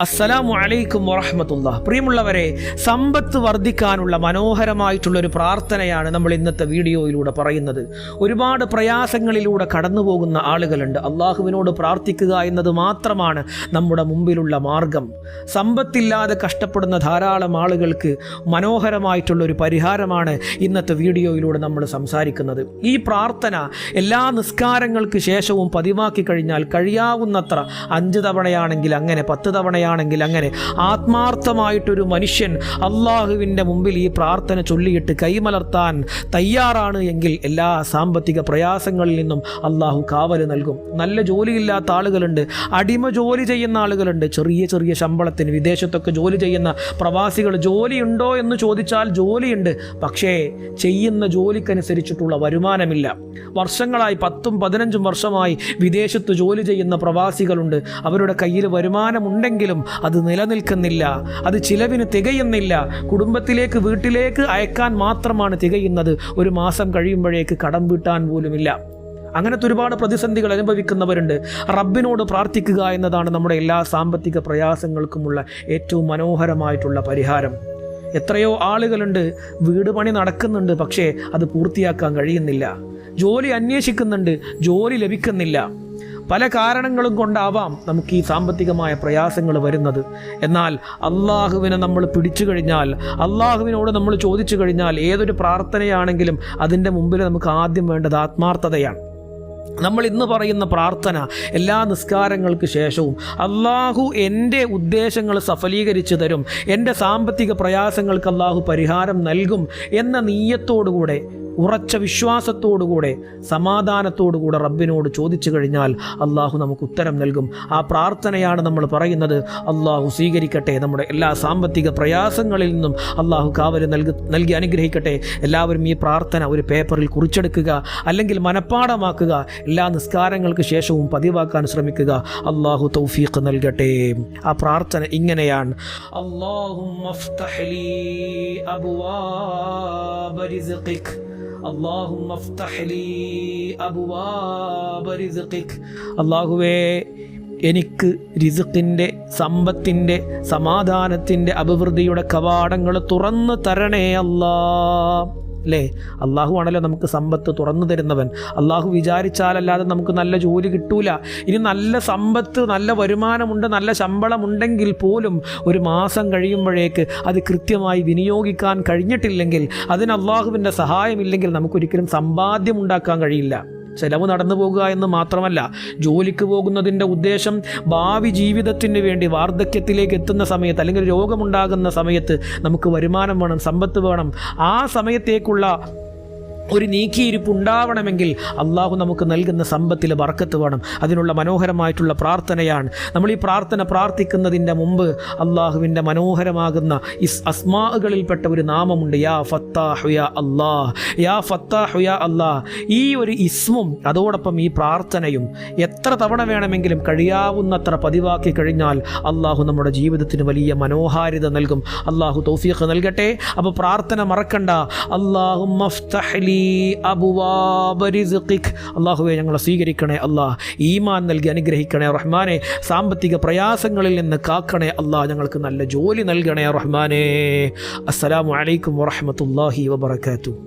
അസ്സലാമു അലൈക്കും വറഹ്മത്തുള്ളാഹി. പ്രിയമുള്ളവരെ, സമ്പത്ത് വർദ്ധിക്കാനുള്ള മനോഹരമായിട്ടുള്ള ഒരു പ്രാർത്ഥനയാണ് നമ്മൾ ഇന്നത്തെ വീഡിയോയിലൂടെ പറയുന്നത്. ഒരുപാട് പ്രയാസങ്ങളിലൂടെ കടന്നു പോകുന്ന ആളുകളുണ്ട്. അള്ളാഹുവിനോട് പ്രാർത്ഥിക്കുക എന്നത് മാത്രമാണ് നമ്മുടെ മുമ്പിലുള്ള മാർഗം. സമ്പത്തില്ലാതെ കഷ്ടപ്പെടുന്ന ധാരാളം ആളുകൾക്ക് മനോഹരമായിട്ടുള്ളൊരു പരിഹാരമാണ് ഇന്നത്തെ വീഡിയോയിലൂടെ നമ്മൾ സംസാരിക്കുന്നത്. ഈ പ്രാർത്ഥന എല്ലാ നിസ്കാരങ്ങൾക്ക് ശേഷവും പതിവാക്കി കഴിഞ്ഞാൽ കഴിയാവുന്നത്ര 5 തവണയാണെങ്കിൽ അങ്ങനെ, 10 തവണയാണെങ്കിൽ അങ്ങനെ, ആത്മാർത്ഥമായിട്ടൊരു മനുഷ്യൻ അള്ളാഹുവിൻ്റെ മുമ്പിൽ ഈ പ്രാർത്ഥന ചൊല്ലിയിട്ട് കൈമലർത്താൻ തയ്യാറാണ് എങ്കിൽ എല്ലാ സാമ്പത്തിക പ്രയാസങ്ങളിൽ നിന്നും അള്ളാഹു കാവൽ നൽകും. നല്ല ജോലിയില്ലാത്ത ആളുകളുണ്ട്, അടിമ ജോലി ചെയ്യുന്ന ആളുകളുണ്ട്, ചെറിയ ചെറിയ ശമ്പളത്തിന് വിദേശത്തൊക്കെ ജോലി ചെയ്യുന്ന പ്രവാസികൾ. ജോലിയുണ്ടോ എന്ന് ചോദിച്ചാൽ ജോലിയുണ്ട്, പക്ഷേ ചെയ്യുന്ന ജോലിക്കനുസരിച്ചിട്ടുള്ള വരുമാനമില്ല. വർഷങ്ങളായി 10-15 വർഷമായി വിദേശത്ത് ജോലി ചെയ്യുന്ന പ്രവാസികളുണ്ട്. അവരുടെ കയ്യിൽ വരുമാനമുണ്ടെങ്കിലും അത് നിലനിൽക്കുന്നില്ല, അത് ചിലവിന് തികയുന്നില്ല. കുടുംബത്തിലേക്ക്, വീട്ടിലേക്ക് അയക്കാൻ മാത്രമാണ് തികയുന്നത്. ഒരു മാസം കഴിയുമ്പോഴേക്ക് കടം വീട്ടാൻ പോലുമില്ല. അങ്ങനത്തെ ഒരുപാട് പ്രതിസന്ധികൾ അനുഭവിക്കുന്നവരുണ്ട്. റബ്ബിനോട് പ്രാർത്ഥിക്കുക എന്നതാണ് നമ്മുടെ എല്ലാ സാമ്പത്തിക പ്രയാസങ്ങൾക്കുമുള്ള ഏറ്റവും മനോഹരമായിട്ടുള്ള പരിഹാരം. എത്രയോ ആളുകളുണ്ട്, വീട് പണി നടക്കുന്നുണ്ട്, പക്ഷേ അത് പൂർത്തിയാക്കാൻ കഴിയുന്നില്ല. ജോലി അന്വേഷിക്കുന്നുണ്ട്, ജോലി ലഭിക്കുന്നില്ല. പല കാരണങ്ങളും കൊണ്ടാവാം നമുക്ക് ഈ സാമ്പത്തികമായ പ്രയാസങ്ങൾ വരുന്നത്. എന്നാൽ അള്ളാഹുവിനെ നമ്മൾ പിടിച്ചു കഴിഞ്ഞാൽ, അള്ളാഹുവിനോട് നമ്മൾ ചോദിച്ചു കഴിഞ്ഞാൽ, ഏതൊരു പ്രാർത്ഥനയാണെങ്കിലും അതിൻ്റെ മുമ്പിൽ നമുക്ക് ആദ്യം വേണ്ടത് ആത്മാർത്ഥതയാണ്. നമ്മൾ ഇന്ന് പറയുന്ന പ്രാർത്ഥന എല്ലാ നിസ്കാരങ്ങൾക്ക് ശേഷവും അള്ളാഹു എൻ്റെ ഉദ്ദേശങ്ങൾ സഫലീകരിച്ചു തരും, എൻ്റെ സാമ്പത്തിക പ്രയാസങ്ങൾക്ക് അള്ളാഹു പരിഹാരം നൽകും എന്ന നീയത്തോടുകൂടെ, ഉറച്ച വിശ്വാസത്തോടുകൂടെ, സമാധാനത്തോടുകൂടെ റബ്ബിനോട് ചോദിച്ചു കഴിഞ്ഞാൽ അള്ളാഹു നമുക്ക് ഉത്തരം നൽകും. ആ പ്രാർത്ഥനയാണ് നമ്മൾ പറയുന്നത്. അള്ളാഹു സ്വീകരിക്കട്ടെ. നമ്മുടെ എല്ലാ സാമ്പത്തിക പ്രയാസങ്ങളിൽ നിന്നും അള്ളാഹു കാവൽ നൽകി അനുഗ്രഹിക്കട്ടെ. എല്ലാവരും ഈ പ്രാർത്ഥന ഒരു പേപ്പറിൽ കുറിച്ചെടുക്കുക, അല്ലെങ്കിൽ മനഃപ്പാഠമാക്കുക. എല്ലാ നിസ്കാരങ്ങൾക്ക് ശേഷവും പതിവാക്കാൻ ശ്രമിക്കുക. അള്ളാഹു തൗഫീഖ് നൽകട്ടെ. ആ പ്രാർത്ഥന ഇങ്ങനെയാണ്: അല്ലാഹുമ്മ ഫ്തഹ് ലീ അബ്വാബ റിസ്ഖിക്, അല്ലാഹുമ്മ ഫ്തഹ് ലീ അബ്വാബ റിസ്ഖിക്. അല്ലാഹുവേ, എനിക്ക് റിസ്ഖിൻ്റെ, സമ്പത്തിൻ്റെ, സമാധാനത്തിൻ്റെ, അഭിവൃദ്ധിയുടെ കവാടങ്ങൾ തുറന്നു തരണേ അല്ലാ. അല്ലേ? അള്ളാഹു ആണല്ലോ നമുക്ക് സമ്പത്ത് തുറന്നു തരുന്നവൻ. അള്ളാഹു വിചാരിച്ചാലല്ലാതെ നമുക്ക് നല്ല ജോലി കിട്ടൂല. ഇനി നല്ല സമ്പത്ത്, നല്ല വരുമാനമുണ്ട്, നല്ല ശമ്പളമുണ്ടെങ്കിൽ പോലും ഒരു മാസം കഴിയുമ്പോഴേക്ക് അത് കൃത്യമായി വിനിയോഗിക്കാൻ കഴിഞ്ഞിട്ടില്ലെങ്കിൽ, അതിന് അള്ളാഹുവിൻ്റെ സഹായമില്ലെങ്കിൽ നമുക്കൊരിക്കലും സമ്പാദ്യം ഉണ്ടാക്കാൻ കഴിയില്ല. ചെലവ് നടന്നു പോകുക എന്ന് മാത്രമല്ല, ജോലിക്ക് പോകുന്നതിൻ്റെ ഉദ്ദേശം ഭാവി ജീവിതത്തിന് വേണ്ടി വാർദ്ധക്യത്തിലേക്ക് എത്തുന്ന സമയത്ത്, അല്ലെങ്കിൽ രോഗമുണ്ടാകുന്ന സമയത്ത് നമുക്ക് വരുമാനം വേണം, സമ്പത്ത് വേണം. ആ സമയത്തേക്കുള്ള ഒരു നീക്കിയിരിപ്പ് ഉണ്ടാവണമെങ്കിൽ അള്ളാഹു നമുക്ക് നൽകുന്ന സമ്പത്തിൽ ബർക്കത്ത് വേണം. അതിനുള്ള മനോഹരമായിട്ടുള്ള പ്രാർത്ഥനയാണ്. നമ്മൾ ഈ പ്രാർത്ഥന പ്രാർത്ഥിക്കുന്നതിൻ്റെ മുമ്പ് അള്ളാഹുവിൻ്റെ മനോഹരമാകുന്ന അസ്മാകളിൽപ്പെട്ട ഒരു നാമമുണ്ട്, യാ ഫത്താഹു യാ അല്ലാഹ്, യാ ഫത്താഹു യാ അല്ലാഹ്. ഈ ഒരു ഇസ്മും അതോടൊപ്പം ഈ പ്രാർത്ഥനയും എത്ര തവണ വേണമെങ്കിലും കഴിയാവുന്നത്ര പതിവാക്കി കഴിഞ്ഞാൽ അള്ളാഹു നമ്മുടെ ജീവിതത്തിന് വലിയ മനോഹാരിത നൽകും. അള്ളാഹു തൗഫീഖ് നൽകട്ടെ. അപ്പോൾ പ്രാർത്ഥന മറക്കണ്ട. അല്ലാഹുമ്മ ഫ്തഹ് ലീ അബ്വാബ റിസ്ഖിക്. അല്ലാഹുവേ, ഞങ്ങളെ സ്വീകരിക്കണേ അല്ലാഹ്. ഈമാൻ നൽകി അനുഗ്രഹിക്കണേ റഹ്മാനെ. സാമ്പത്തിക പ്രയാസങ്ങളിൽ നിന്ന് കാക്കണേ അല്ലാഹ്. ഞങ്ങൾക്ക് നല്ല ജോലി നൽകണേ റഹ്മാനെ. അസ്സലാമു അലൈക്കും വറഹ്മത്തുള്ളാഹി വബറകാതുഹു.